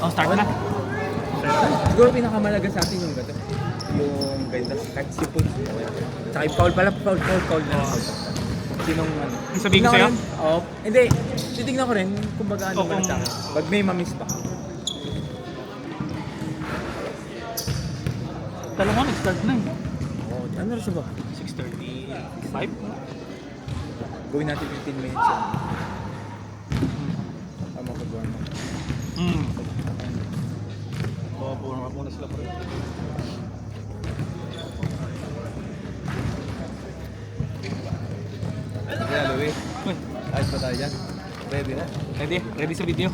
Oh, start na. Siguro pinakamalaga sa atin yung gato. Yung ganito, kahit sipon. Tsaka yung foul pala, foul na. Sinong ano. Yung sabihin ko sa'yo? Oo. Hindi, titignan ko rin kung baga ano man sa akin. Pag may mamiss pa. Talong nga, nag-start na eh. Oo, ano rin sa ba? 6:35? Gawin natin 15 minutes yan. Tama ko doon. Puro muna sila pa rin. Sige na, Louie. Ayos pa tayo dyan. Ready na? Ready sa video.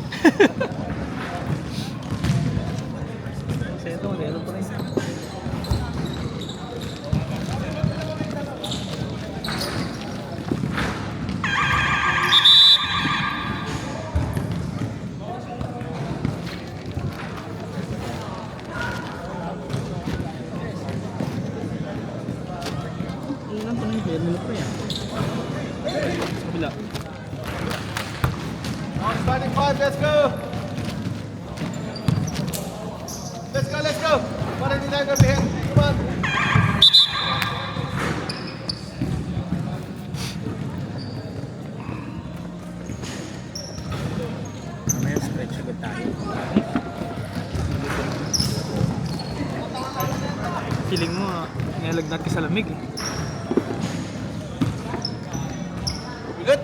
Kasi ito, meron pa rin. Ilan pa rin, kaya nila pa yan. Kabila. Starting 5, let's go! Let's go! Para hindi tayo gabihin. Come on! Mamaya stretch agad tayo. Feeling mo, nilalagnat ka sa lamig eh. Good?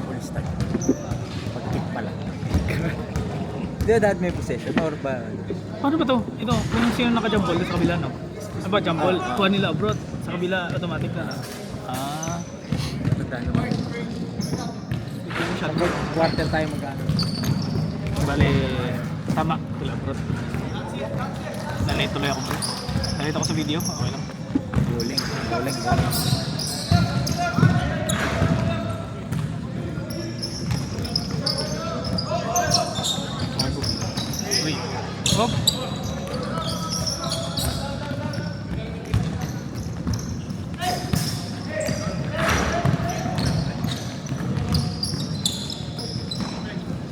Full start. Pag-kick pala. Hindi na dahil may possession or ba? Paano ba to? Ito, kung sino naka-jump ball sa kabila, no? Ano ba, jump ball? Kuha nila abroad. Sa kabila, automatic na. Magkano ba? Ito yung shot. Quarter tayo magkano. Bale, tama. Wala abroad. Nalate tuloy ako bro. Nalate ako sa video. Okay lang. Bowling. Uy. Hop.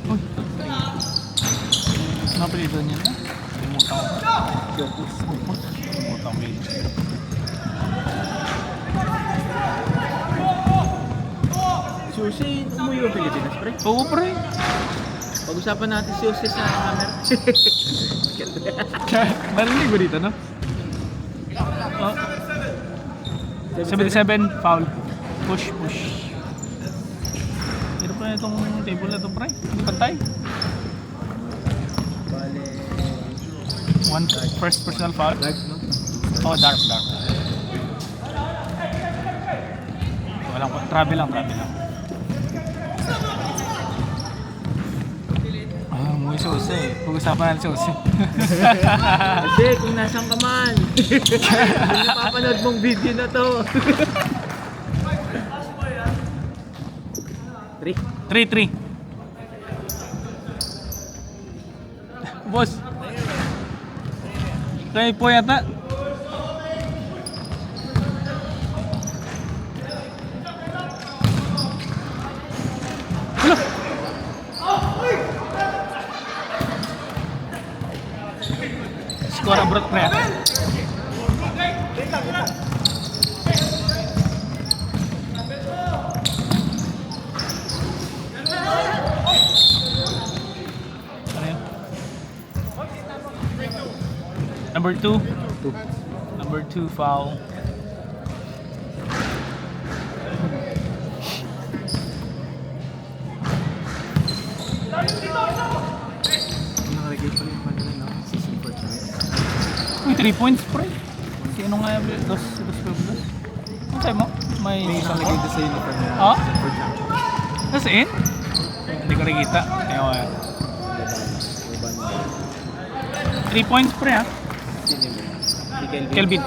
Uy. Napalitan niya na. Lumutang ako. Lumutang ako. Sushi, umuwi ba Pilipinas, pre? Oo pre. Pag-usapan natin sushi sa camera. Narinig mo dito, no? Oh. 77, foul. Push. Pero pa itong table na ito, pre. Hindi pantay. Bale, First personal foul. dark, no? Oh, dark. Walang travel lang. Umuwi susi. Pag-usapan natin susi. Kasi kung nasan ka man, kung napapanood mong video na to. 3-3. Boss. Try po yata. Score abroad pre. Ano yun? Number 2. Number 2 foul. Nakalagay pa yung kanila, no? Si Super Chance. Uy, 3 points pre. Sino nga yung dos pueblos? Ano sa'yo mo? May May nakalagay doon sa uniform na Ah? Super Chance. Nasa in? Hindi ko nakita. Ayun. 3 points pre ha. Sino yun? Si Kelvin. Kelvin.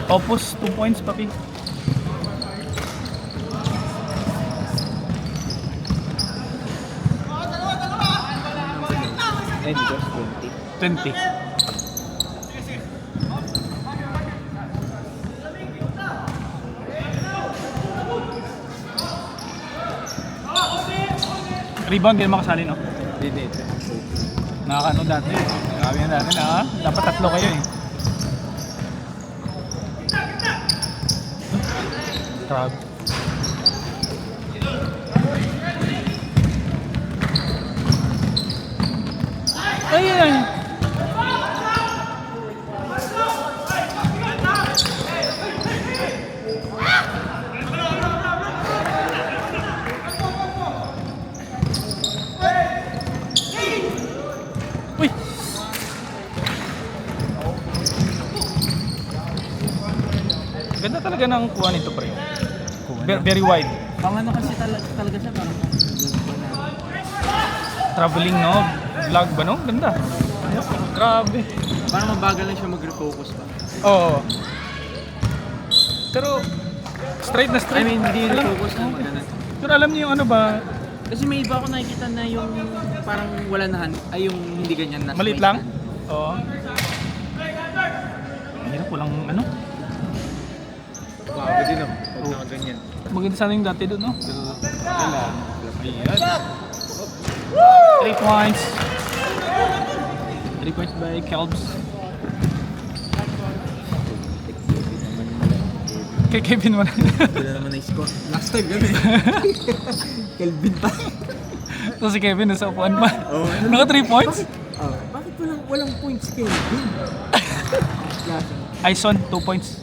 Opus 2 points papi. Eh, dito, 20. 20. Rebound, hindi naman kasali, no? Dito. Nakakano dati. Grabe yan dati na. Dapat 3 kayo eh. Grabe. Ay, ay, ay. Uy! Ganda talaga ng kuha nito, pre. Very wide. Pang ano kasi talaga siya, parang Traveling, no? Vlog ba, no? Ganda. Grabe. parang mabagal lang siya mag-refocus ba? Oo. Pero, straight na I straight. mean, hindi Alam- refocus na maganda. Pero alam niyo yung ano ba, Kasi may iba ako nakikita na yung parang wala na ay yung hindi ganyan na. maliit lang? Oo. Hirap, walang ano. Wow, din no. Pag nakaganyan. Maganda sana yung dati doon, no? Pero, wala. Ayan. 3 points. 3 points by Kelbs. Kay Kevin wala. Wala naman na score. Last time gano'n eh. Kelvin pa. So si Kevin nasa upuan pa. Oo. Naka 3 points? Bakit walang points Kelvin? Last time. Ison, 2 points.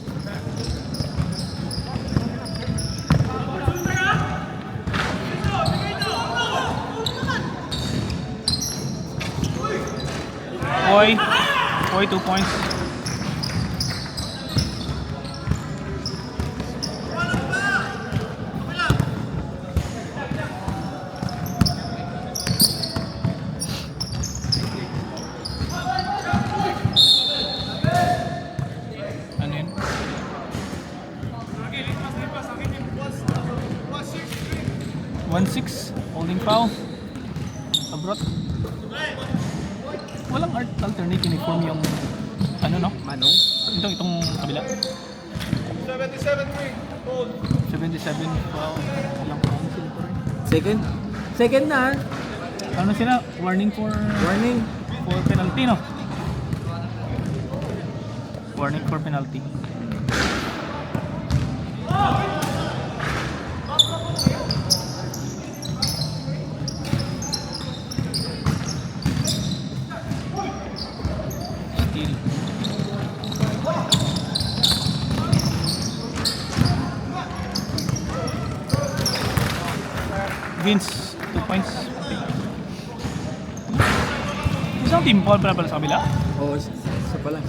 Boy, 2 points. Ano yun? 1-6, holding foul. Abroad. Walang alternate uniform yung ano, no? Manong? Itong kabila. 77-3. Hold. 77 foul. Walang foul sila pa rin. Second na. Ano sila? Warning for Warning. penalty, no? Warning for penalty. Steal. Vince, 2 points. Isang team foul pala sa kabila? Oo, isa pa lang.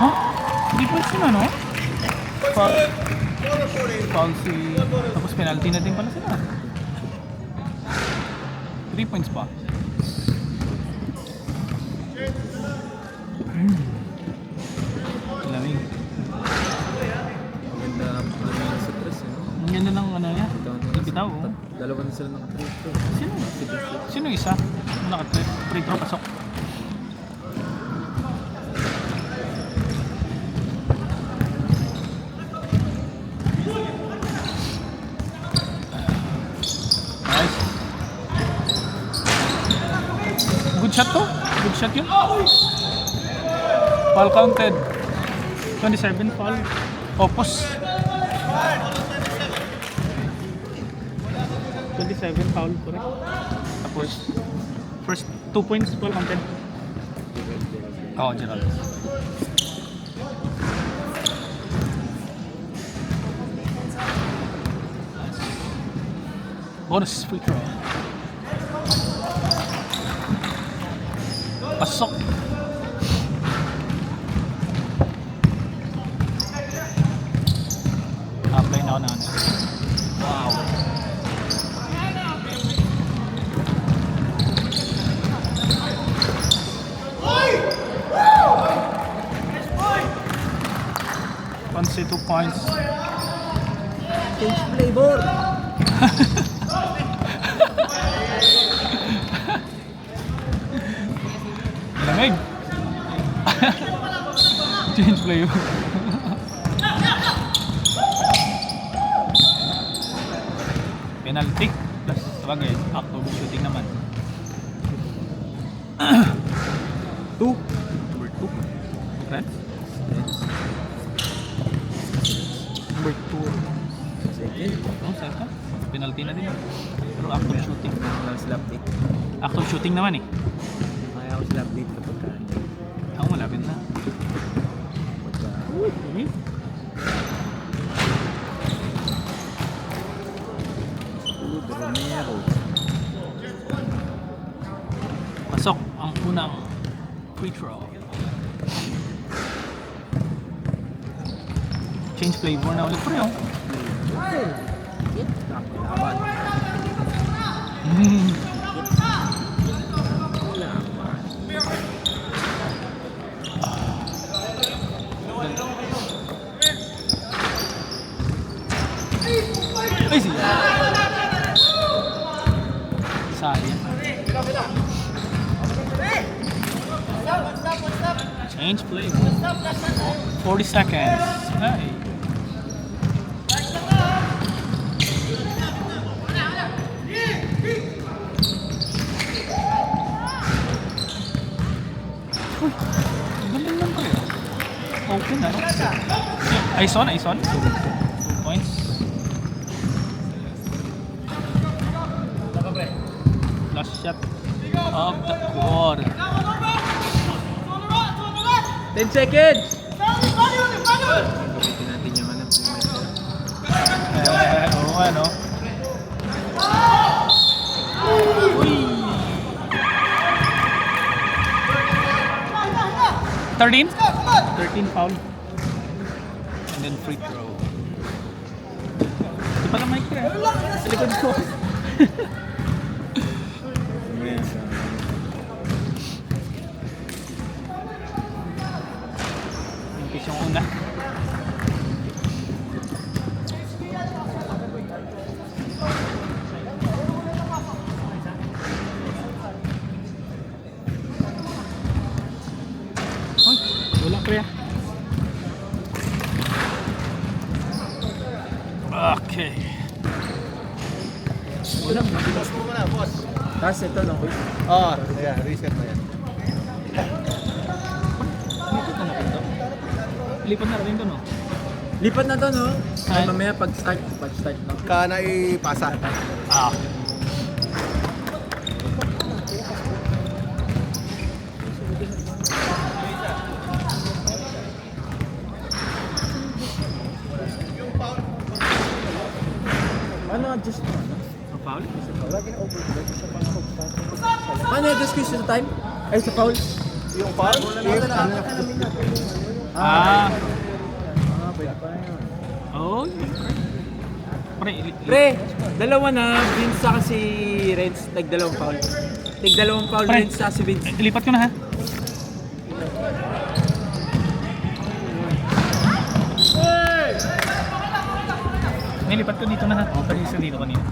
Huh? 3 points yun, ano? Foul. Foul si... Tapos penalty na din pala sila. 3 points pa. Lamig. Maganda ano sa tres. Ang ganda ng ano niya. Bitaw, oh. Dalawa na sila naka-tres. Sino? Sino isa? Naka-trip. Free throw, pasok. Nice. Good shot to. Good shot yun. Foul counted. 27 foul. Opos. 27 foul, correct. Tapos, first 2 points foul counted. Oo, Gerald. Bonus free throw. Pasok. Apply na ako na ano. Wow. Fancy 2 points. Change flavor. Change play. Penalty. Plus, sabagay, active shooting naman. 2. Number 2. Friends? Number 2. Second. Oh, second. Penalty na din. Pero active shooting. Kaya sila update. Active shooting naman eh. Kaya ako sila update kapag ka. Ako malapit na. Dumi. Romero. Pasok ang unang free throw. Change flavor na ulit pre oh. Laban. Mm. Ay siya. Sayang. Change play. 40 seconds. Ay. Uy, galing lang kayo. Open ano? Ison. 2 points. Last shot of the quarter. 10 seconds! Gamitin natin yung ano. Oo nga no. Uy! 13 foul. And then free throw. Di pala mic pre. Sa likod ko. Impis yung una. Hoy, wala pre. Okay. Wala. Boss mo muna, boss. Tapos ito no. Oo, ayan, reset na yan. Lipat na natin to. Lipat na rin to no? Lipat na to no. Ay. Mamaya pag-start no. Kana ipasa. Ah. Ano adjust mo? Ang foul? Ano adjust ko sa time? Ay sa foul? Yung foul, Ah. Pwede pa yun. Oh. Pre, Pre, dalawa na. Vince sa si Renz, tag-dalawang foul. Tag-dalawang foul, Pre. Renz sa si Vince. lipat ko na ha. Nilipat ko dito na ha. O, kanina dito kanina.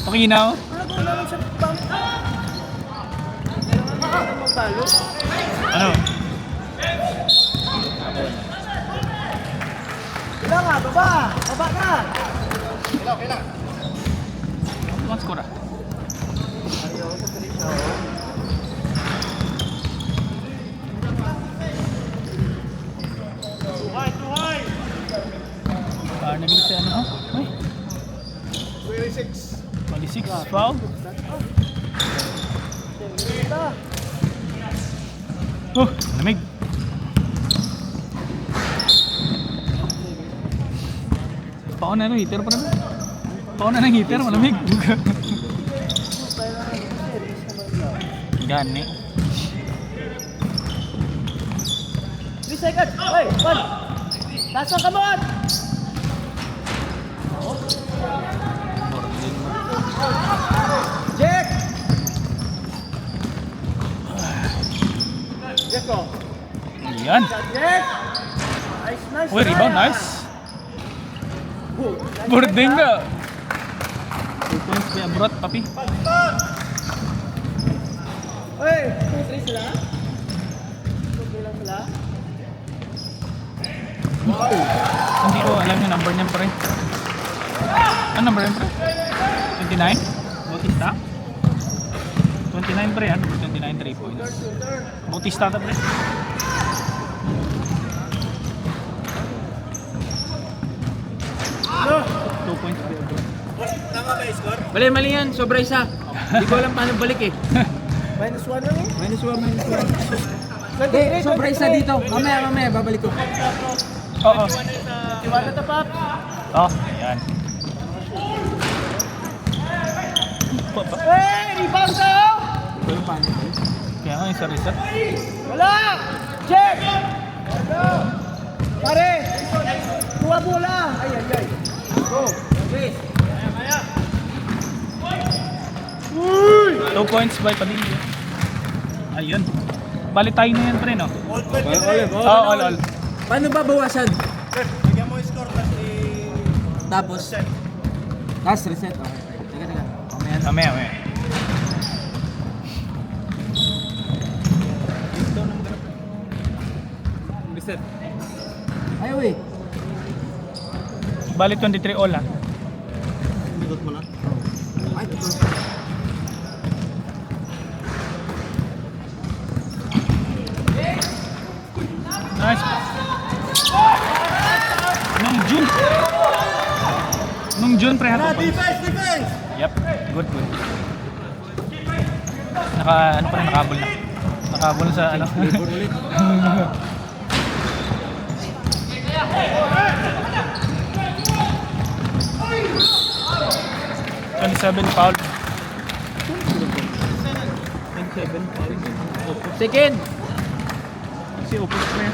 Okay na oh. Ano? One score ah. Naglit siya ano? Ay, 26. 26 foul. Oh, lamig. Paon na no, heater pa naman. Paon na ng heater, malamig. Gani. 3 seconds! Hoy! 1! Tasok ka mo! Check! Yes, go. Yan. Check! Nice! Uy, rebound, nice. Burding ka. points by Abrot, papi. Hey, 2-3 sila? 2-3 lang sila? Hindi ko alam yung number niya pre. Ano number niya pre? 29? Bautista? 29 pre, ano? 29 3 points. Bautista ta pre. No! 2 points by Abrot. Tama ba yung score? Mali yan, sobra isa. Hindi ko alam paano balik eh. -1 lang eh. Minus 1. Hindi, sobra isa dito. Mamaya, babalik ko. Oo. Tiwala na pap. Oh, yan. Hey, rebound daw! Pero paano? Kaya nga yung sa reset. Wala! Check! Pare! Kuha bola! Ay. Go! Okay. 2 points by Padilla. Ayun. Bali tayo na yan pre, no? All. Paano ba bawasan? Bigyan mo yung score Tapos reset. Okay. Teka. Mamaya. Reset. Ayaw eh. Bali 23 all ah. Bigot mo na. Ay, ito. Nice. Nung June pre hato. Defense! Yep. Good. Ano pa rin nakabol na. Nakabol sa ano. Labor ulit. 27 foul. 27 foul. Second. Si Opus pre.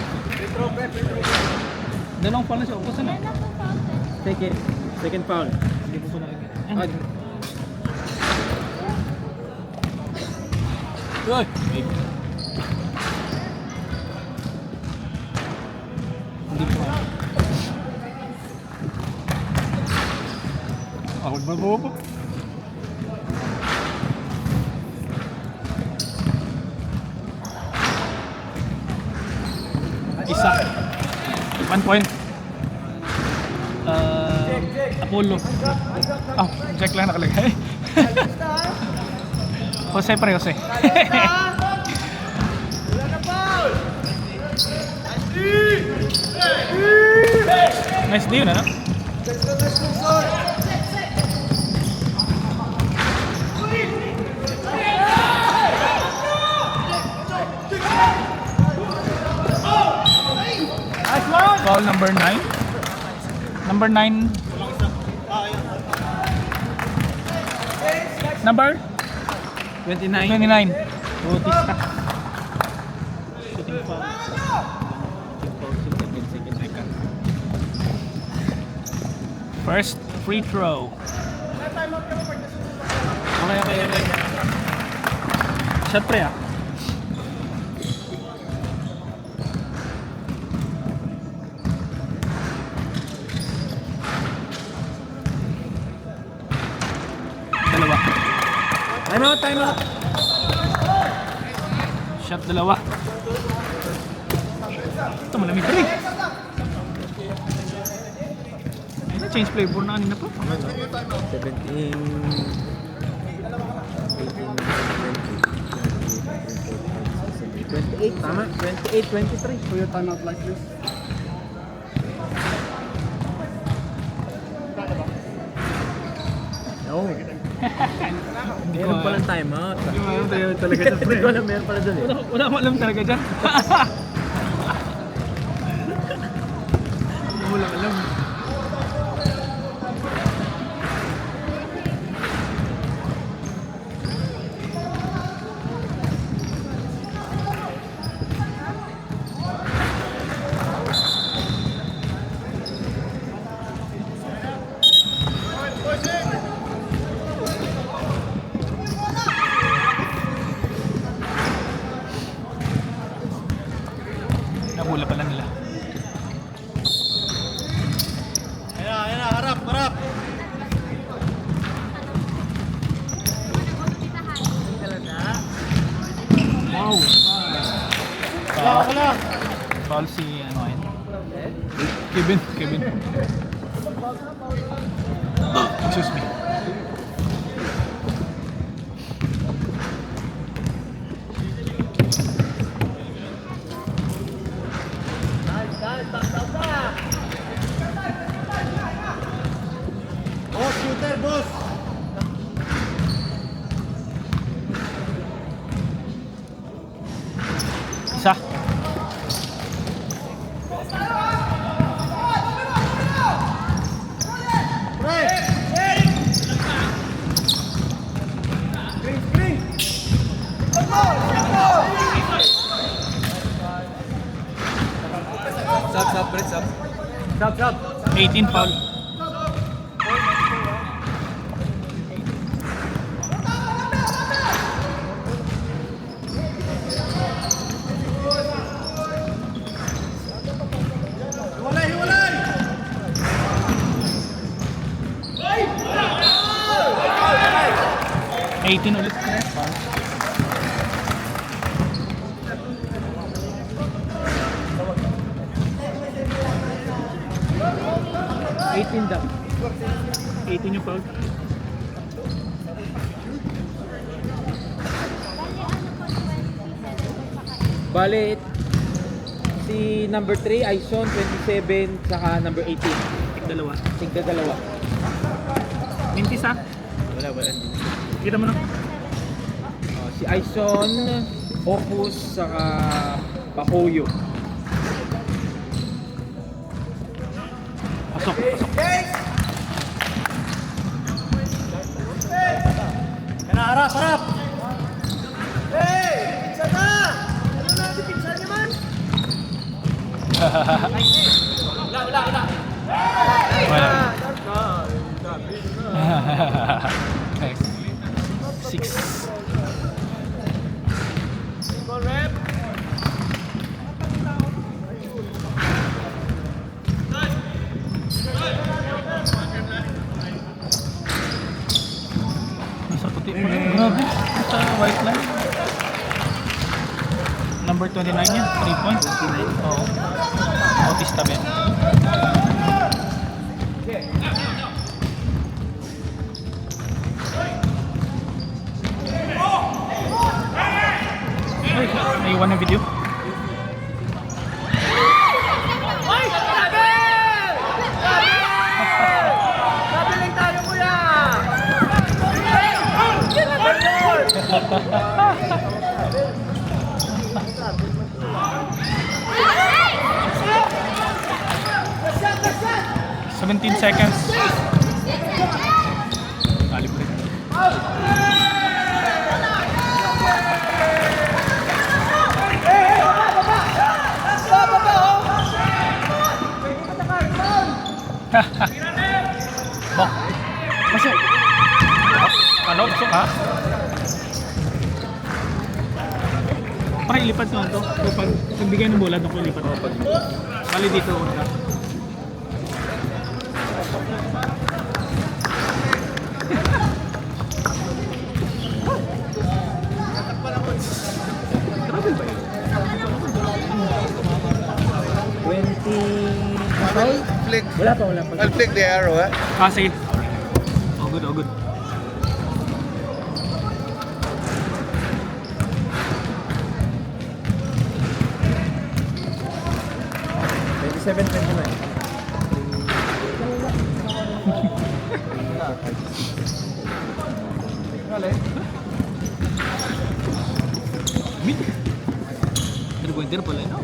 Dalawang foul na si Opus ano? Second foul. Hindi ko pa nakikita. Uy! Hindi ko pa. Ako ba po? Isa. 1 point. Apollo. Jack lang nakalagay. Jose pre, Jose. Wala na foul! Nice deal, ano? Foul number 9. Number 9. Number 29. 29. Bautista. Shooting foul. Second. First free throw. Okay. Shot pre ah. Dalawa. Time out. Shot dalawa. Ito malamig pa rin. Change flavor na kanina pa. 28, tama? 28, 23. So you time out like this? No. Meron palang time out. Hindi mo alam tayo talaga sa Hindi ko alam, meron pala dun eh. Wala akong alam talaga dyan. Hindi mo lang alam. Nahula pala nila. Wow! Wala. Foul si ano yun? Kevin. Excuse me. Boss, shooter, boss! Isa. Sub, Brett, sub. Sub. 18 foul. Hiwalay! 18 ulit. 18 daw. 18 yung foul. Bale, si number 3, Aison, 27, saka number 18. Dalawa. Tigda dalawa. Mintis ha? Wala. Kita mo na. Si Aison, Opus, saka Pahoyo. Pasok. Harap! Hey! Pinsan na! Ano na si pinsan niyo man? Wala. Wala. Six. Go rep! Nasa puti pa rin. Grabe. Sa white line. Number 29 yan. 3 points. Oo. Autista Ben. Ay, naiwan ng video. Ay! Grabe! Grabe lang tayo, kuya! 17 seconds. Calibrate. Bok. Masuk. Ano? Masuk ha? Pakilipat mo ito. Pag nagbigay ng bola, doon ko ilipat mo. Bali dito. Una. Travel ba yun? 20... Flick. Wala pa. I'll flick the arrow, eh? Ah, sige. Oh, good, oh, good. Seven 29. Mid. Pero buwan din pala, no?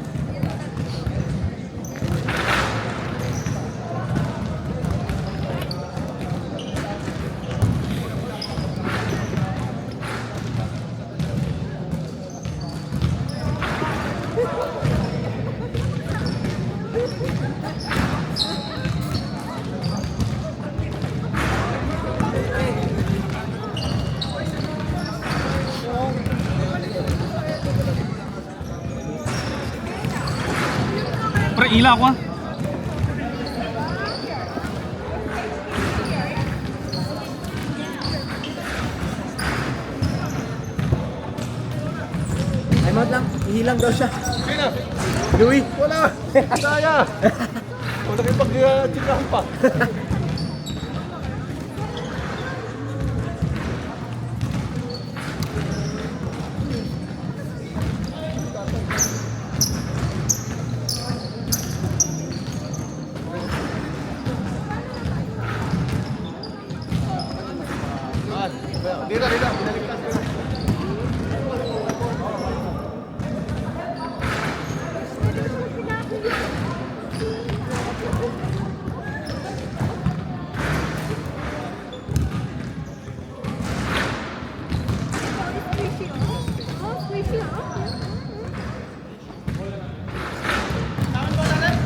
Pre, ila ako ah. Ay, Timeout lang. Ihilang daw siya. Sino? Louis. Wala! Saya! Wala kayo pag-chikahan pa. Dito, dito. Binaligtas ko.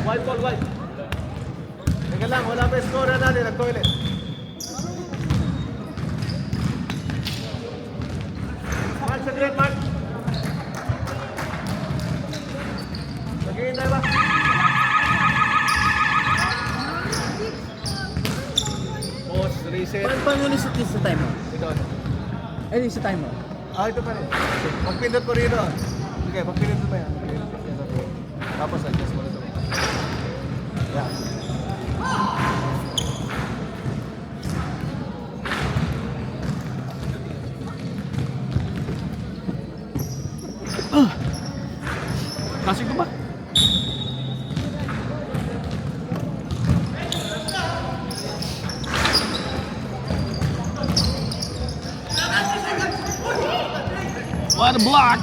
White ball, white. Teka lang, wala pa yung score na natin. Nag-toilet. Mark, saglit, Mark. Naghihintay ba? Pause, reset. Paano ulit sa timeout? Ito. Ay, sa timeout. Ito pa rin. Pagpindot mo rito. Sige, pagpindot mo pa yan. Tapos adjust mo rin ito. Yeah. Klasik ko ba? What a block!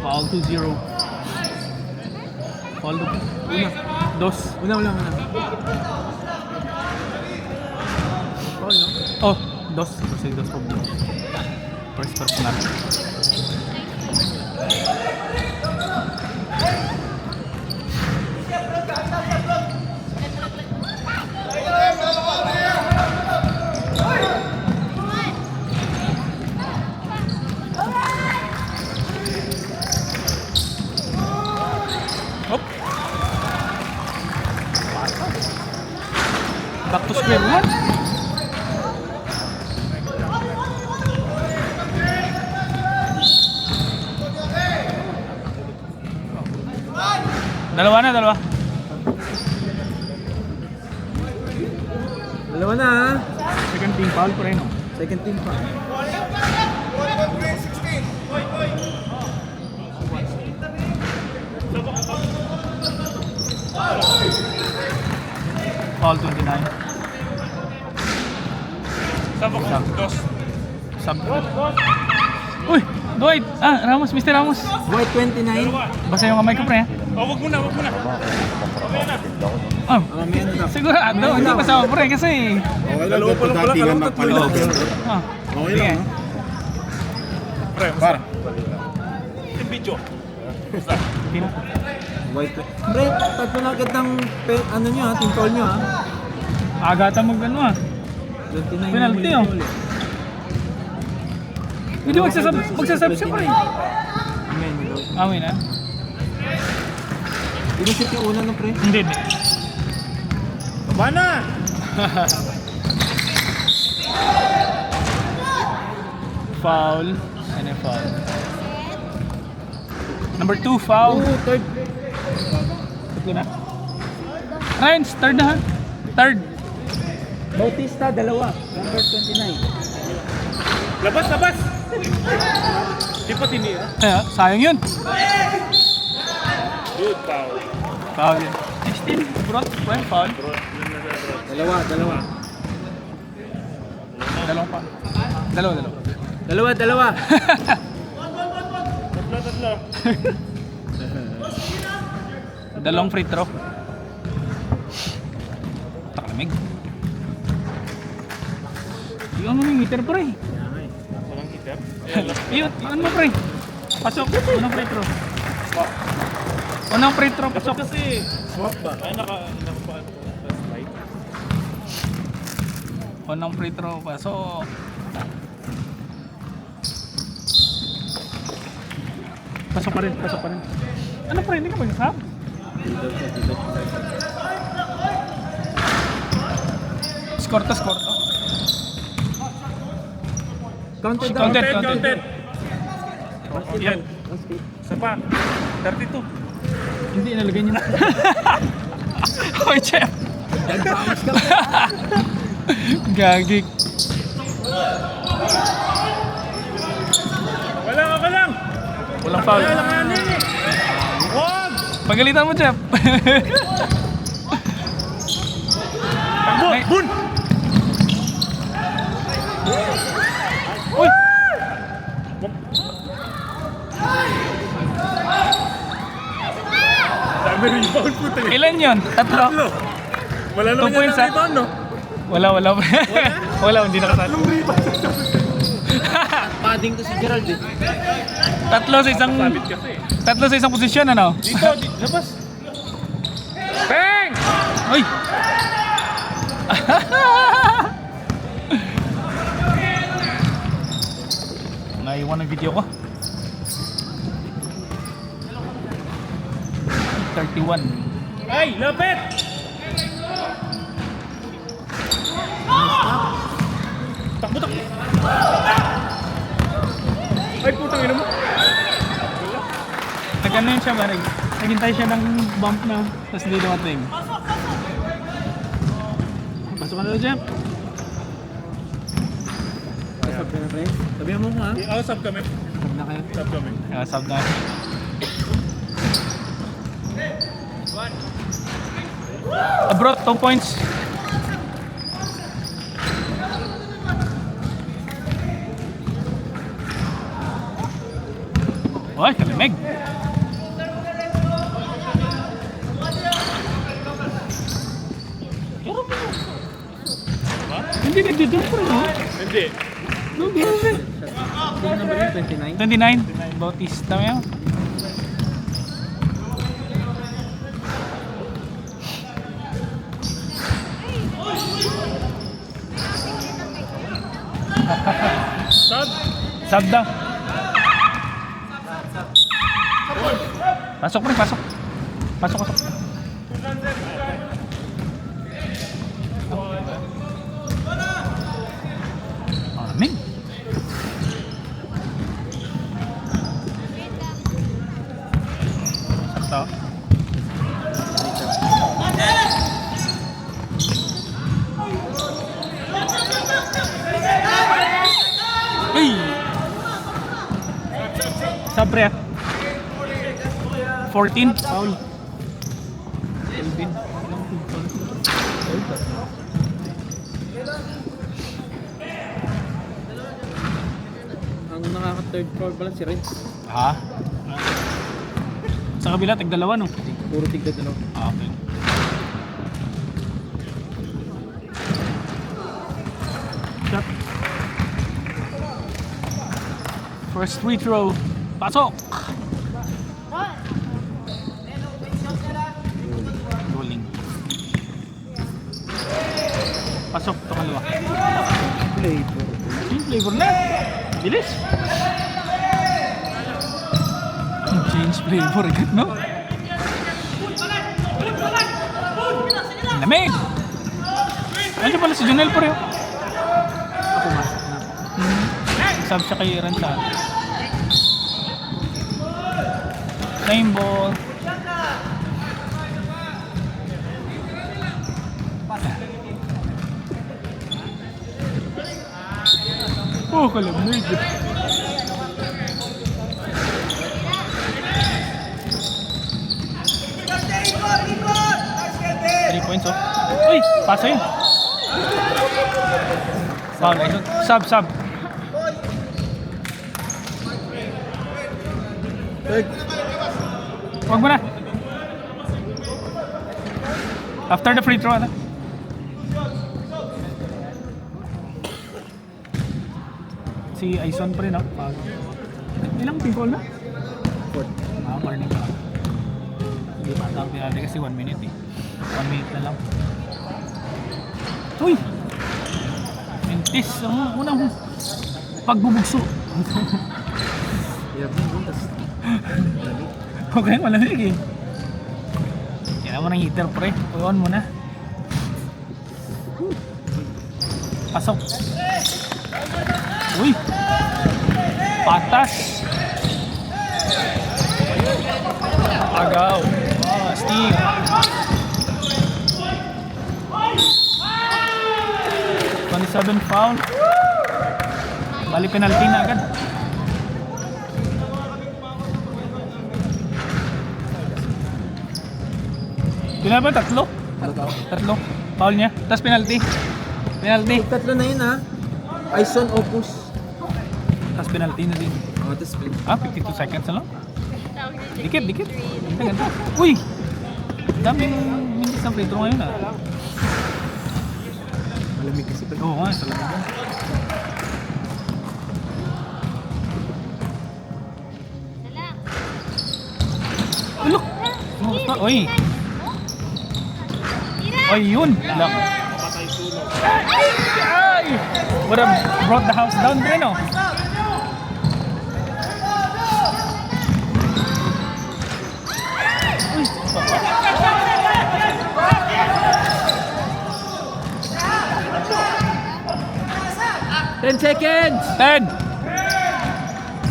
Foul 2-0. Foul 2. Dos. Una. Oh, dos. Kasi dos po. First personal. Hop. Back to square one. Dalawa na. Dalawa na ha. Second team foul pa rin. Oh. Second team pa. Foul 29. Sabok, dos. Sub. Uy! Dwight! Ramos, Mr. Ramos. White 29. Basta yung kamay ko, pre. Oh, wag muna. Oh, May ano na. sigurado. Hindi pa sa pre kasi. Okay lang, pagdatingan magpalog. Ah, Okay sige. lang, ha? Pre, para. Yung video. Pino. White. Pre, tatlo na agad ng ano nyo ha, team foul nyo ha. Agata mag ano 29 Penalty, na oh. Hindi magsasab siya pre. Amen. Amin na. Inisip yung una no pre. Hindi. Baba na! Foul. Ano foul? Number 2, foul. Oh, third. Tatlo na. Ryan, third na ha? Third. Bautista, dalawa. Number 29. Labas! Di pa tinira. Kaya, sayang yun. Good foul. Foul yun. 16. Bro, foul. Dalawa. Dalawang pa. Dalawa. Dalawa. Tatlo. Dalawang free throw. Takalamig. Yung ano yung heater pre. Walang hitter. Yun mo pre. Pasok. Unang free throw. Unang free throw. Pasok. Kasi, swap ba? Ay, slide. Unang free throw. Pasok. Pasok pa rin, pasok pa rin. Ano pa rin, hindi ka mag-sub? Score to, score to. Counted daw. Counted. Yan. Isa pa. 32. Hindi, nalagay niya na. Hoy, chef! Nagbawas ka. Gagik. Wala ka lang. Walang foul. Wala ka lang eh. Wag! Pagalitan mo, chef. Takbo! May- Bun! Uy! Dami rebound po tayo. Ilan yun? Tatlo? Wala naman 2 points, yan ah. ang rebound, no? Wala. Wala, hindi nakasali. Anong rebound? Padding to si Gerald eh. Tatlo sa isang... Sabit kasi. Tatlo sa isang posisyon, ano? Dito, labas. Bang! Uy! Naiwan ang video ko. 31. Ay, lapit! Takbo. Ay, putang ina mo. Nag-ano yun siya ba? Naghintay siya ng bump na, tapos hindi dumating. Pasok ka na doon, Jeff. Kasap ka na, friends. Sabihan mo mo ha. Sub kami. Sab na kayo. Sub kami. Sub na. Abroad, 2 points. Ay, kalimig. Hindi nagduduk pa rin, no? Hindi. Sino number yun? 29? 29. Bautista mo yun. Sub. Sub daw. Pasok rin, pasok. Pasok. Amin. Sakto. Hey! Sabre. 14 foul. 11. Ang nakaka-third floor pala si Renz. Ha? Sa kabila, tig-dalawa, no? Puro tigda dalaw. Okay. Shot. First free throw. Pasok! Rolling. Pasok, ito kaliwa. Flavor. Flavor na. Bilis. Change flavor agad, no? Lamig! Ano pala si Junel pareho? Ako masak na. Sub siya kay Ranta. Same ball. Oh, kalamig. 3 points, oh. Uy! Pasa yun. Foul. Sub. Third. Huwag mo na. After the free throw, ano? Si Aison pa rin, no? Foul. Ilang team foul na? Fourth. Morning pa. Hindi pa ang penalty kasi 1 minute eh. 1 minute na lang. Uy! Mintis. Ang unang pagbubugso. Hirap na yun. Tas Okay, malamig eh. Kailangan mo ng heater pre. On mo na. Pasok. Uy! Patas! Agaw. Oh, Steve. Seven foul. Bali penalty na agad. Pinaba tatlo. Tatlo. Foul niya. Tapos penalty. Penalty. Tatlo na yun ha. Ison Opus. Tapos penalty na din. Oh, tapos 52 seconds na lang. Dikit, dikit. Ganda, ganda. Uy! Daming minutes ng free throw ngayon ah. malamig kasi pa. Oo nga, talaga ba? Look! Uy! Uy, yun! Lang. Ay! Would have brought the house down din, no? Uy! 10 seconds! 10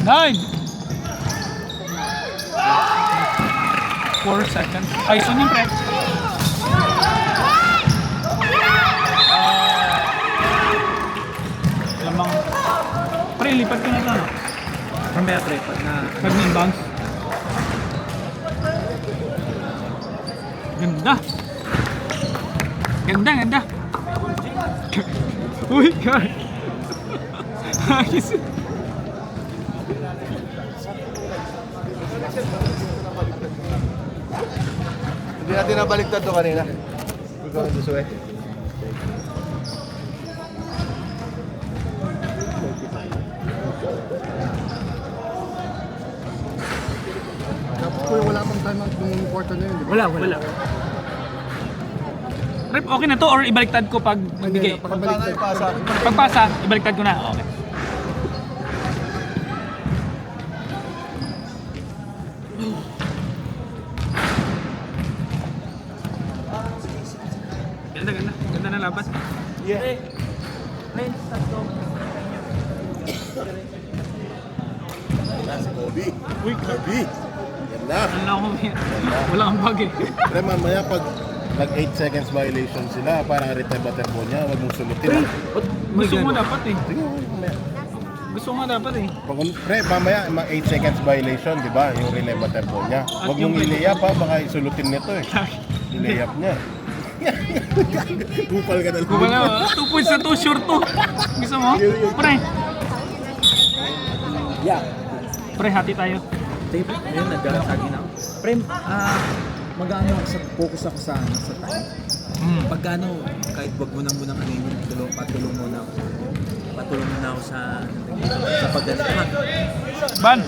9 4 seconds. Ay, sun yung pre. Lamang. Pre, lipat ka na ito. Mamaya pre, pag na... Nag-inbounds. Ganda. Ganda, ganda. Uy, God. Ayos. Hindi natin nabaliktad to kanina. We're going this way. Tapos po wala pang time out yung quarter na yun, di ba? Wala. Rep, okay na to or ibaliktad ko pag magbigay? Pagka na ipasa. Pagpasa, ibaliktad ko na. Okay. Ganda, ganda. Ganda na laban. Yeah. Si Kobe. Uy, Kobe. Yan na. ano ako, wala kang bag eh. Pre, mamaya pag nag 8 seconds violation sila, parang retain mo niya, wag mong sulutin. Gusto mo dapat eh. Sige, mamaya. Gusto mo dapat eh. Pag, pre, mamaya, 8 seconds violation, di ba? Yung relay mo niya. Huwag yung mong i-layup ha, baka isulutin nito eh. I-layup niya. Kupal ka na lang. Wala, 2 points na to, sure to. Gusto mo? Pre. Yeah. Pre, hati tayo. Tape, ayun, nagkakasagi na ako. Pre, mag-ano ako sa focus ako sa time. Pagkano, kahit wag mo nang munang ano yung patulong muna ako sa pagganito ha. Ban.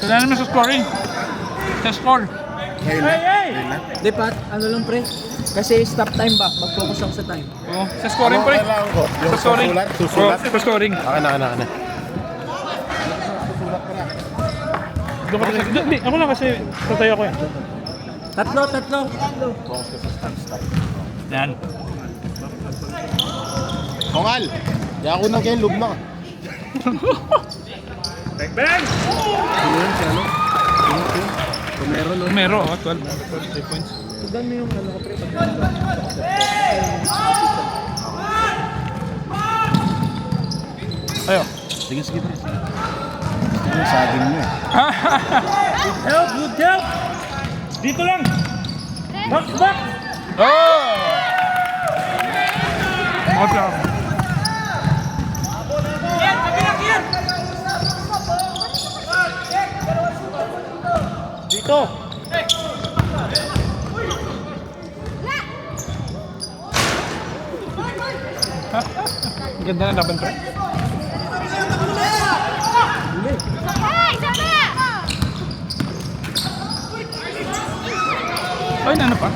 Kailangan naman sa scoring. Sa score. Ngayon na. Ngayon na. Di Pat, ano lang pre? Kasi stop time ba? Mag-focus ako sa time. Oo, sa scoring pre. Kailangan ko. Yung Sa scoring. susulat. Sa scoring. Ana. Doon ka kasi. Hindi, ako lang kasi tatayo ako eh. Tatlo. Focus ka sa stop. Yan. Kongal! Di ako nang kayo, loob na ka. Ben! Ano yun si ano? Romero no? Romero, 12 points. Tugan mo yung ano ko pre. Ayo. Sige, pre. Yung saging mo eh. Good help! Dito lang! Back! Oh! Okay. Dito! Ganda na laban pre. Ay, ano pa?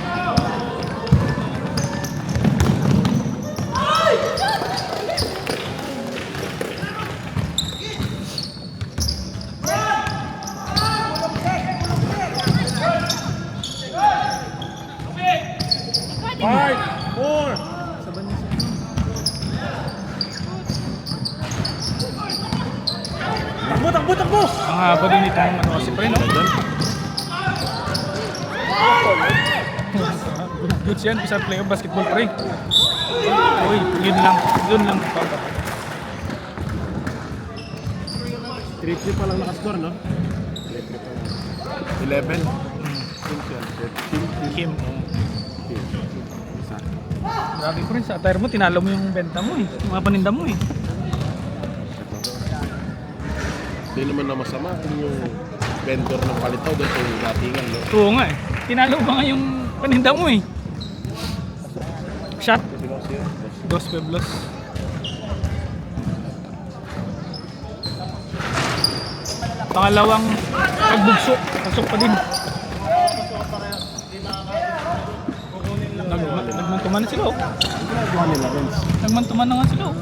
takbo! Ang haba din itong ano kasi pre, no? Goods yan, isa player basketball pre. Uy, yun lang. 3-3 pa lang nakascore, no? 11. Kim. Grabe pre, sa attire mo, tinalo mo yung benta mo eh. Yung mga paninda mo eh. Hindi naman na masama kung yung vendor ng palitaw doon sa datingan, no? Oo nga eh. Tinalo ba nga yung paninda mo eh. Shot. Dos Pueblos. Pangalawang pagbugso. Pasok pa din. Nagmantuman na sila oh. Nagmantuman na nga sila oh.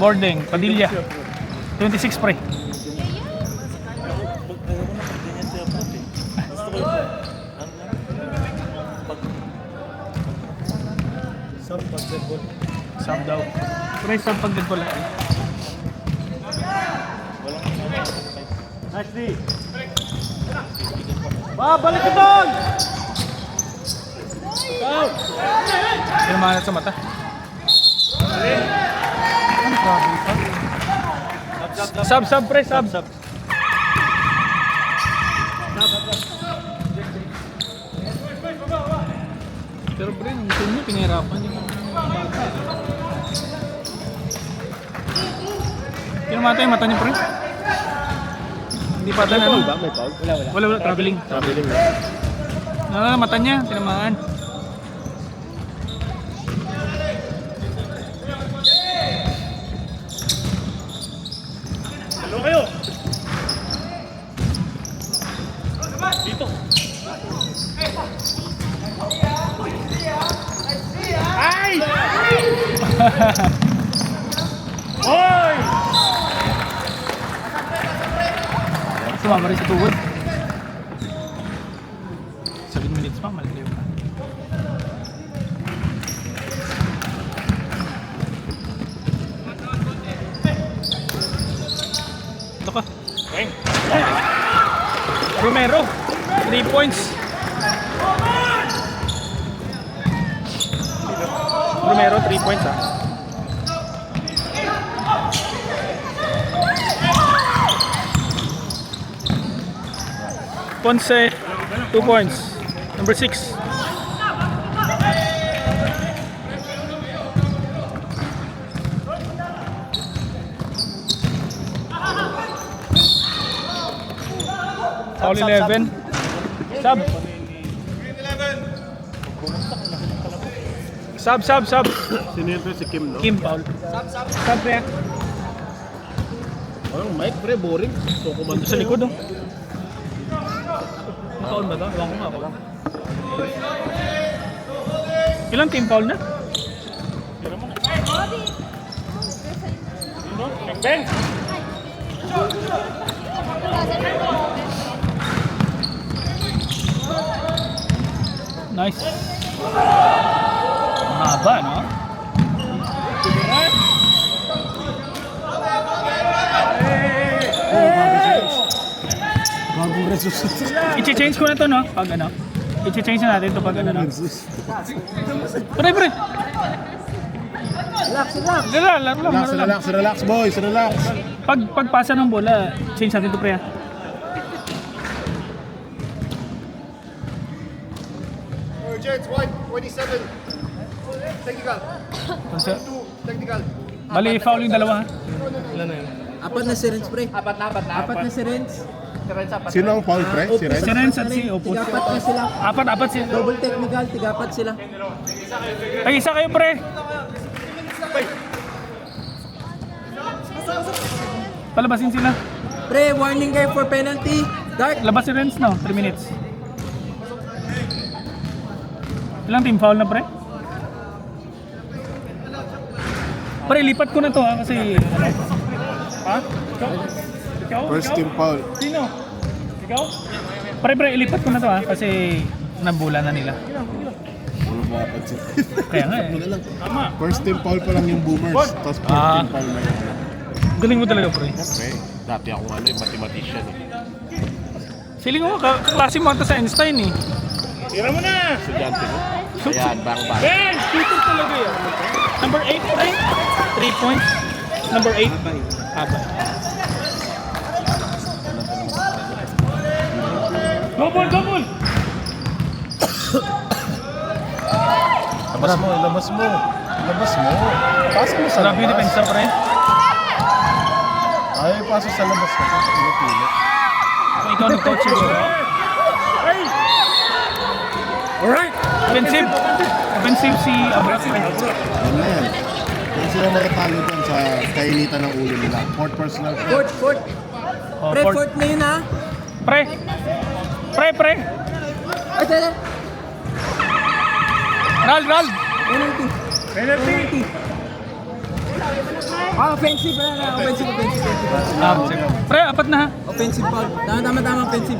Boarding, Padilla. 26 pre. Sub daw. Pre, sub pag-deadball lang. Nice D! Balik ka doon! Pinamanat sa mata. Ano grabe pa? Sub pre, sub. Pero pre, nung team nyo, pinahirapan yung bata. Pinamata yung mata niyo pre? Hindi pa May ano? foul ba? May foul? Wala, traveling. Traveling na. Mata niya, tinamaan. Hello kayo! Dito! Ay! Hoy! Sumama rin sa tuhod. 7 minutes pa, maliliw pa. Ito ka. Romero, 3 points. Romero, 3 points ah. Ponce, 2 points. Number 6. Foul 11. Sub. Sub. Sino yun pre? Si Kim, no? Kim foul. Sub pre. Oh, Mike pre, boring. So, kumando Sa likod oh. Foul ba ito? Ewan ko nga ako. Ilang team foul na? Bang! Nice. Mahaba, no? Bagong resusit. I-change ko na to, no? Pag ano? I-change na natin to pag ano, no? Pre. Relax, boys. Relax. Pagpasa ng bola, change natin to, pre, ha? Urgent, 1:27. Technical. Technical. Bali, foul yung dalawa, ha? Apat na si Renz, pre. Apat na si Renz. Sino ang foul pre? Si Ren? Si Renz at si Opus. Tigapat na sila. Apat sila. Double technical, tigapat sila. Tag-isa kayo, pre. Palabasin sila. Pre, warning guy for penalty. Dark. Labas si Renz, no? 3 minutes. Ilang team foul na, pre? Pre, lipat ko na to, ha? Kasi... Ha? Ikaw? First Ikaw? team foul. Sino? Ikaw? Pre, ilipat ko na to, ha? Kasi nabula na nila. mapapansin. Kaya nga eh. Ano na lang. Tama. First team foul pa lang yung Boomers. Tapos fourth Ah. team foul na yun. Galing mo talaga, pre. Okay. Dati ako mathematician eh. Feeling ko, kaklase mo ata sa Einstein eh. Estudyante ko. Ayan, bang. Ben! Shooter talaga yun. Number 8, pre. 3 points. Number 8. Abay. Double, double! Labas mo, labas mo. Labas mo. Pasok mo sa Sarap yung labas. defensa, pre. Ay, pasok sa labas kasi pilit-pilit. Kung ikaw nag-coach siguro. Alright! Offensive. Offensive si Abras. Ano na yan? Kung sila makatalo dyan sa kainitan ng ulo nila. Fourth personal foul. Fourth. Oh, Pre, fourth. fourth na yun ha. Pre! Pre! Ay, tala. Ral! Penalty. Ah, offensive pala na. Offensive. Pre, apat na ha. Offensive foul. Tama, offensive.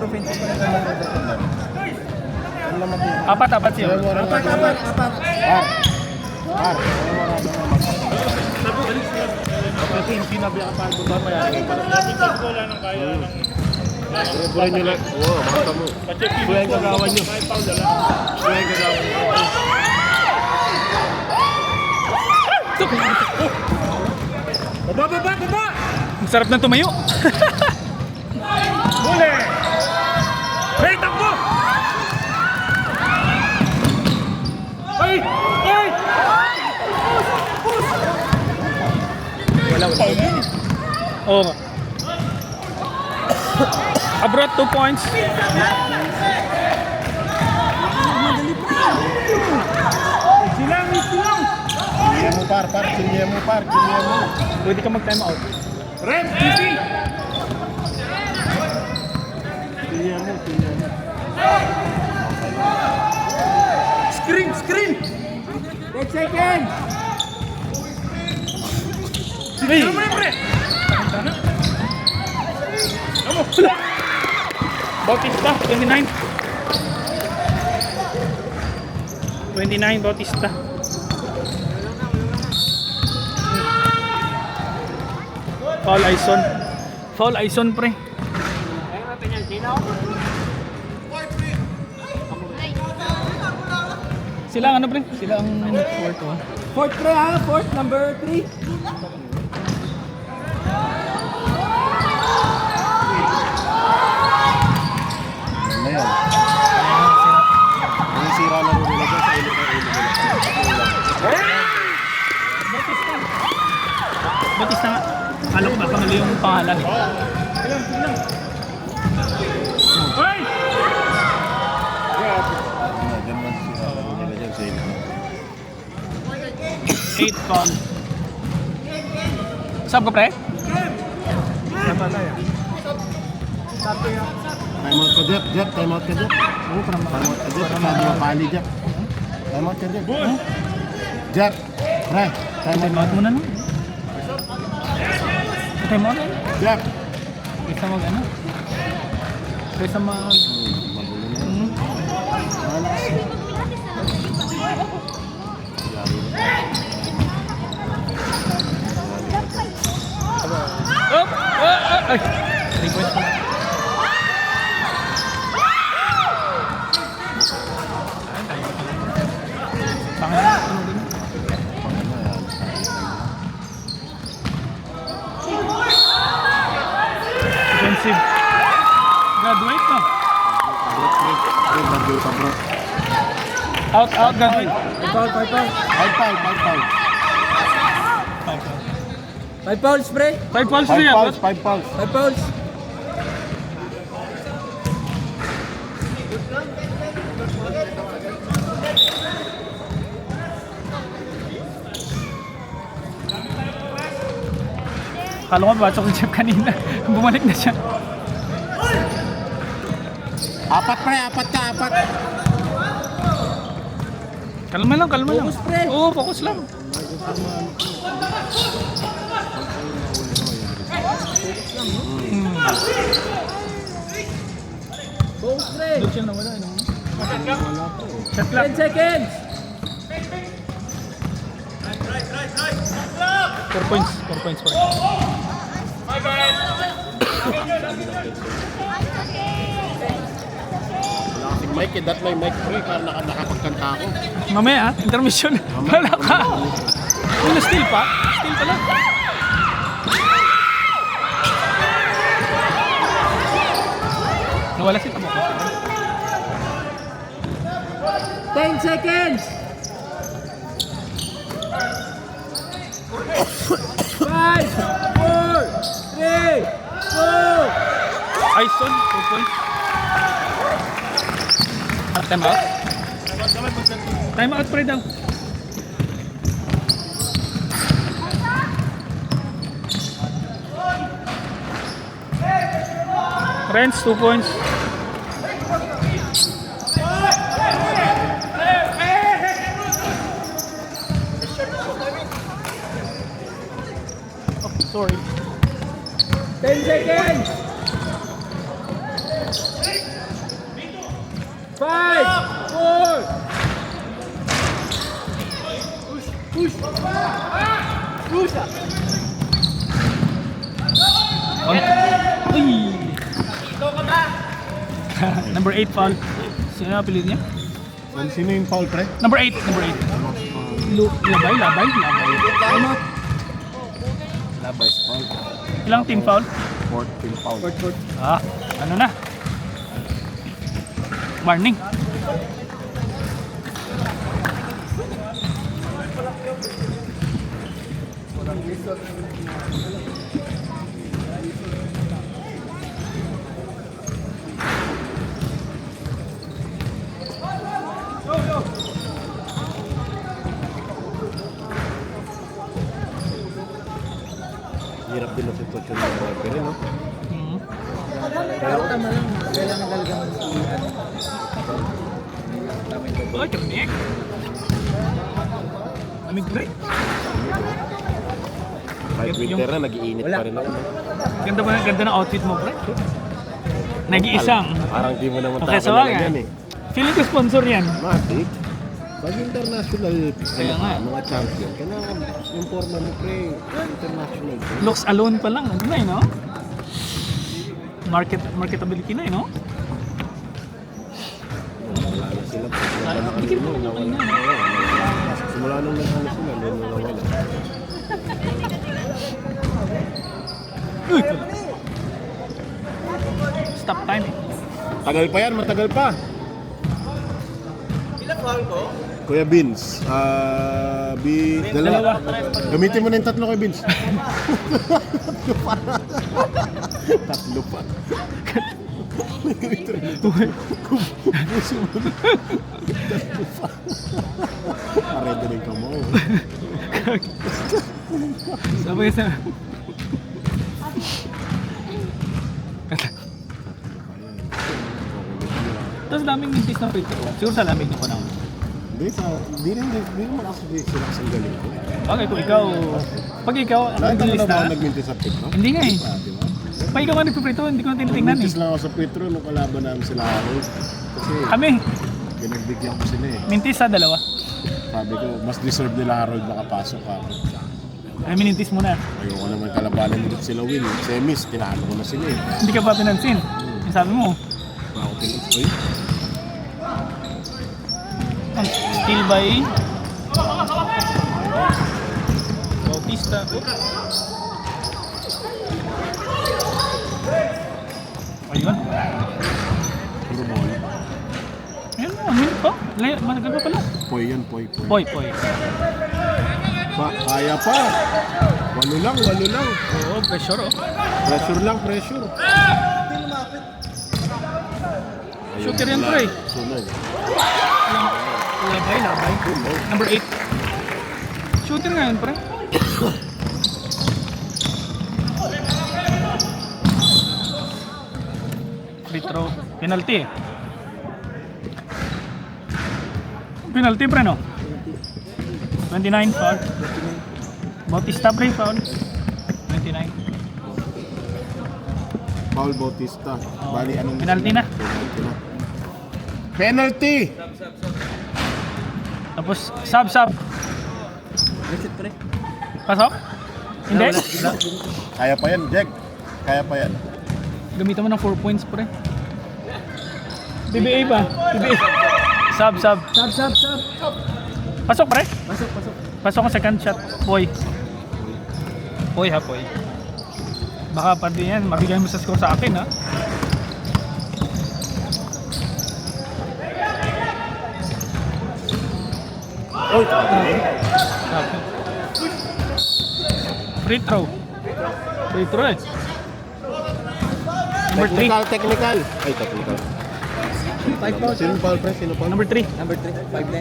Apat siya. Apat. Par. Kasi hindi nabiyakapan ko ba kaya? Buhay nyo lang. Oo, makata mo. Buhay ang gagawan nyo. Buhay ang gagawan nyo. Baba! Ang sarap na tumayo. Huli! Hey, takbo! Ay! Oo nga. Abroad 2 points. Kiliya mo, par. Kiliya mo. Pwede ka mag-time out. Rem! Easy! Kiliya mo. Screen! 10 seconds! Hey! Bautista, 29. 29, Bautista. Foul Ison, pre. Sila ang ano, pre? Sila ang fourth, oh. Fourth pre ha, number 3. Ano yan? Ang sira laro nila dyan sa ulo nila. Bautista nga. Kala ko baka mali yung pangalan. Dyan man sira laro nila dyan sa ulo. 8 foul. Sab ka, pre? Timeout ka, Jeff. Timeout ka, Jeff. Masyado mapali, Jeff. Timeout ka, Jeff. Jeff, pre. Time Timeout. out muna no? Time out eh? Jeff. Kaysa mag ano? Kaysa mag... Magulo na yan. Malakas. Yari na. Oh! Ay! 3 points pa. Pangalan, ano din? Defensive. Graduate na. Out, graduate. Foul. Five fouls pre. 5 fouls niya. 5 fouls. 5 fouls. Kala ko batok si Jeff kanina. Bumalik na siya. Apat. Kalma lang. Focus, pre. Oo, focus lang. Focus pre. Doon siya nawala. Shot clock. 10 seconds. 4 points. 4 points for Wala kasing mic eh. That may mic pre. Para nakapagkanta ako. Mamaya, intermission. Wala ka. Wala, steal pa. Steal pa lang. Nawala si Tamo. 10 seconds! 5, 4, 3, 2, Ice on, 2 points. Time out. Time out pre daw. Renz, 2 points. Oh, sorry. 10 seconds! 5, 4, push! Uy! Number 8 foul. Sino na pilit niya? Sino yung foul pre? Number 8, number 8. Labay. Labay foul. Ilang team foul? 14 foul. Ah, ano na? Warning. Hirap din ang sitwasyon ng mga pero no? Pero tama lang, kailangan talaga mag-iingat. Oh, Dominic. Amig break. Kahit winter na, nag-iinit pa rin ako. Ganda ng outfit mo, pre. Nag-iisang. Parang di mo naman Okay, so yan eh. Feeling ko sponsor yan. Matik. Pag international Kaya nga. mga champion, kailangan yung forma mo pre, international. Looks alone pa lang. Ano na eh, no? Marketability na eh, no? Wala na sila. Wala na kami mo. Simula nung nag-ano sila, lalo na wala. Uy! Stop time eh. Tagal pa yan, matagal pa. Kuya Vince, dalawa. Gamitin mo na yung tatlo kay Vince. Tatlo pa. Ubusin mo na. Tatlo pa. Parede rin ka mo. Sabay sa... Tapos daming mintis na free throw. Siguro sa lamig ng panahon. Hindi rin kasi sila kasing galing ko. Okay, kung ikaw... Pag ikaw, ang Nakita mo na nag-list ba ako na... nagmintis sa pitro? Hindi nga eh. Di ba? Pag ikaw nga nagpiprito, hindi ko na tinitingnan eh. Nagmintis lang ako sa pitro nung kalaban namin sila Harold. Kasi Kami, pinagbigyan ko sila eh. mintis sa dalawa. Sabi ko, mas deserve nila Harold makapasok ako. Ay, minintis mo na. Ayoko naman kalabanan dito sila Will. Semis, tinalo ko na sila eh. Hindi ka pa pinansin. Yung sabi mo, Ako tinuloy. ang steal by... Bautista. Ayun. Puro bola. Ayun mo, ang minute pa. Matagal pa pala. Poy yan, poy. Poy. Kaya pa. Walo lang. Oo, pressure oh. Pressure lang, pressure. Ayun, Shooter yan, pre. Sunog. Labay. Number 8. Shooter nga yan, pre. Free throw. Penalty eh. Penalty, pre, no? 29 foul. Bautista, pre, foul. 29. Paul Bautista. Bali, anong... Penalty na. Penalty! Tapos, sub. Reset pre. Pasok? Hindi? Kaya pa yan, Jack. Kaya pa yan. Gamitan mo ng 4 points, pre. BBA ba? BBA. Sub. Sub. Pasok, pre. Pasok. Pasok ang second shot. Poy. Poy. Baka pa din yan. Mabigay mo sa score sa akin, ha? Oy, Free throw. Free throw, eh. Number 3. technical. Ay, technical. 5 foul. Sino foul, pre? Sino foul? Number 3. Number 3. 5 na.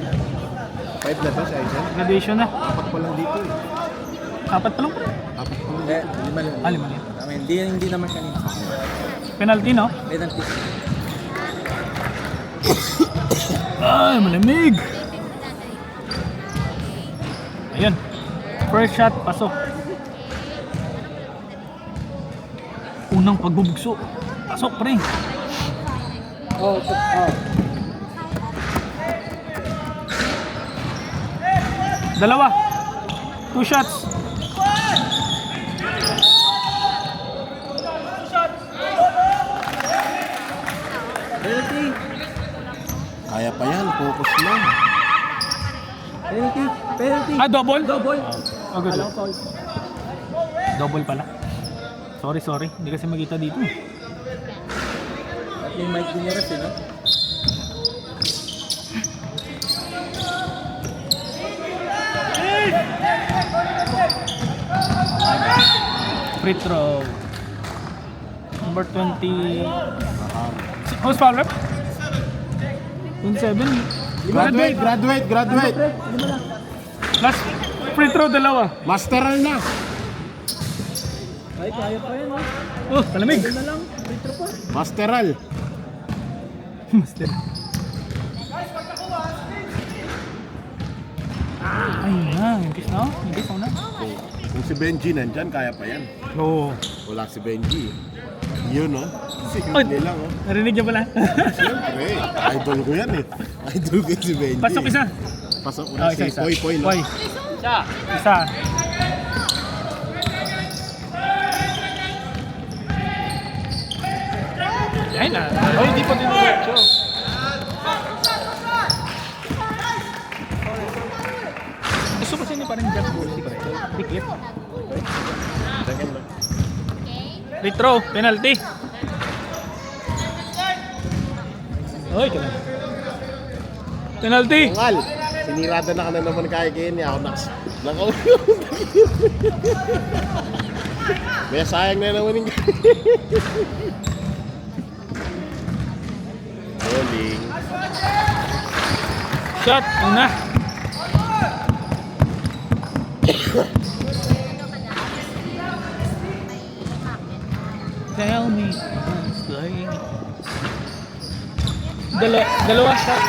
5 na ba si Aizen? Graduation na. 4 pa lang dito eh. 4 pa lang, pre. 4 pa lang. Hindi, 5 Lima. Hindi naman kanina. Penalty, no? Penalty. Ay, malamig. Ayun. First shot, pasok. Unang pagbubugso. Pasok, pre. Dalawa. 2 shots. Penalty. Kaya pa yan, focus lang. Penalty. Ah, double? Double. Oh, good. Alam ko foul. Double pala. Sorry. Hindi kasi makita dito. At yung Mike Dinares, no? Free throw. Number 20. Who's foul rep? 27. Graduate. Last free throw, dalawa. Masteral na. Ay, kaya pa yan, no? Oh, palamig. Na lang. Retro pa. Masteral. Master. Ayun na, impis na. Impis na. Kung si Benji nandyan, kaya pa yan. Oo. Wala si Benji. Yun, no? Oy, Simple lang, oh. narinig niyo pala? Siyempre, idol ko yan eh. Idol ko si Benji. Pasok isa. Pasok ko Oh, na si isa. Poy lang. Poy. Isa. Ay na. Ay, di pa din diretso. Gusto kasi ni parang Jack Bullsy pa rin. Dikit. Second lang. Free throw, penalty. Oy, kaya. Penalty. Tungal, sinirada na ka na naman kaya niya. Ako nakaw. May sayang na naman yung bowling. Shot, una. Tell me what's like. Dalawa shot.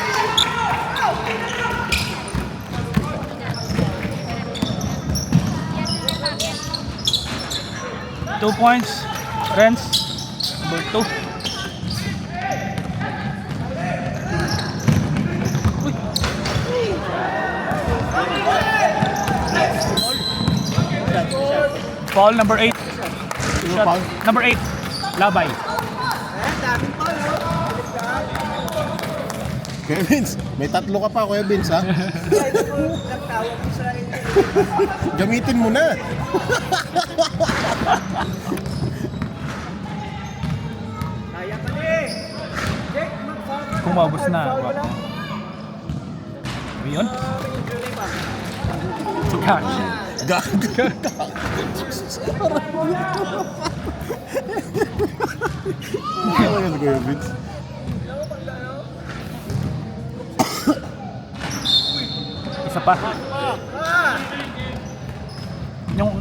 Two points. Renz. Number 2. Foul number 8. Shot. foul? Number 8. Labay. Kuya Vince, may 3 ka pa, Kuya Vince, ha? Gamitin mo na. Kaya pa ni. Jack, Kumabos na. Yun? Gosh. Gago. Ano yan, Kuya Vince? Isa pa. Yung...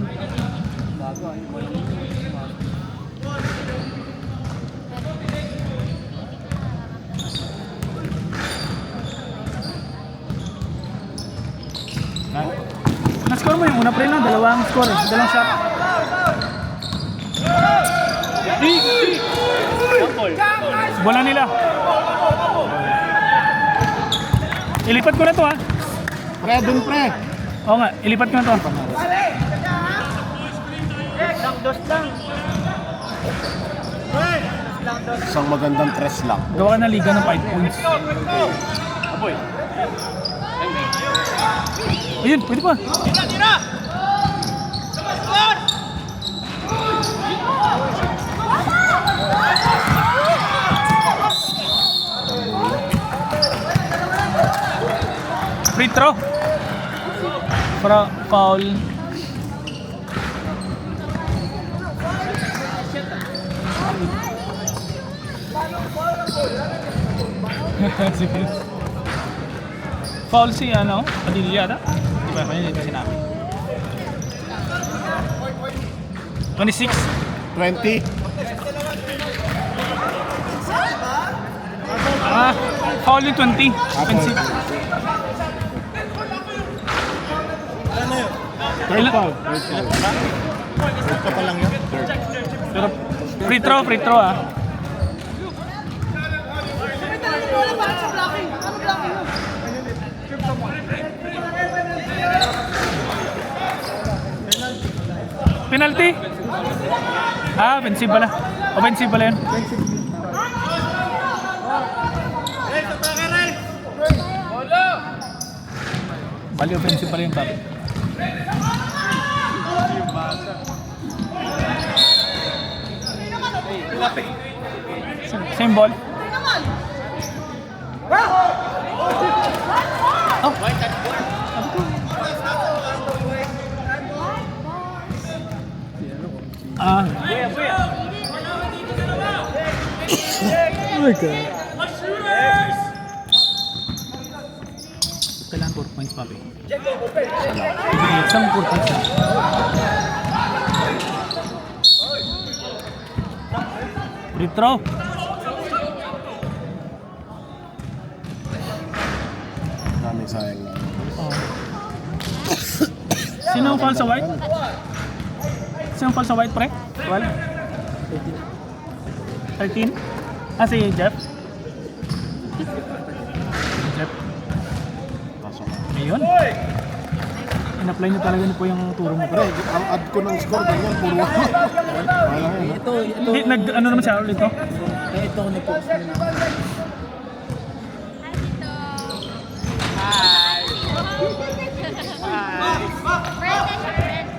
Na-score mo yung una pre na, dalawang score, dalawang shot. Bola nila. Ilipat ko na to ha. Pre, dun pre. Oo nga, ilipat ko na to. dos lang. Isang magandang press lang. Gawa ka na liga ng 5 points. Ayun, pwede pa. Free throw. Para foul. Foul si ano, Padilla ata? Di ba? Kanya dito sinabi. 26. 20. Ah, foul yung 20. Offensive. Third foul. Third foul. Third ka pa lang yun. Third. Pero free throw ah. Penalty? Ah, offensive pala. Offensive pala yun. Bali offensive pala yung papi. Same ball. Oh. Ah. Oh my God. Kailangan 4 points papi. Isang 4 points lang. Free throw. Maraming sayang lang. Oh. Sino ang foul sa white? Sino ang foul sa white, pre? 12? 13? Ah, si Jeff? Jeff. Pasok. Ayun. In-apply niyo talaga niyo po yung turo mo, pre. Ang add ko ng score, ganyan, puro wala. Wala yun. Ito, Hindi, ano naman siya ulit, no? ito ako nag-focus ko na.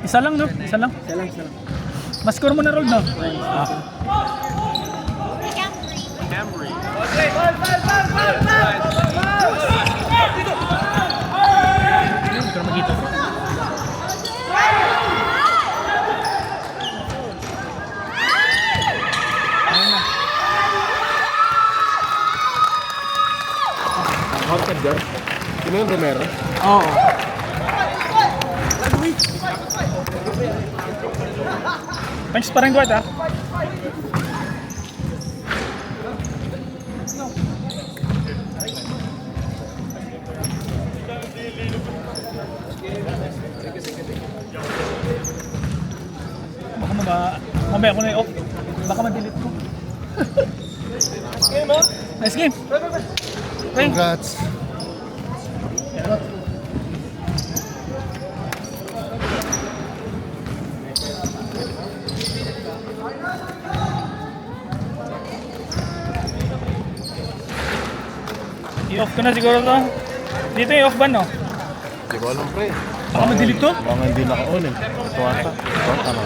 Isa lang, no? Isa lang. Isa lang. Mas score mo na roll, no? Ah. Hindi ko na makita. Haunted guard. Sino yung Romero? Oo. Thanks pa rin, guard, ah. Mamaya ko na i-off. Baka ma-delete ko. Nice game. Thanks. Congrats. I-off ko na siguro to. Dito i-off ba, no? Hindi ko alam, pre. Baka ma-delete to. Baka hindi naka-on eh. Ito ata. Ito, tama.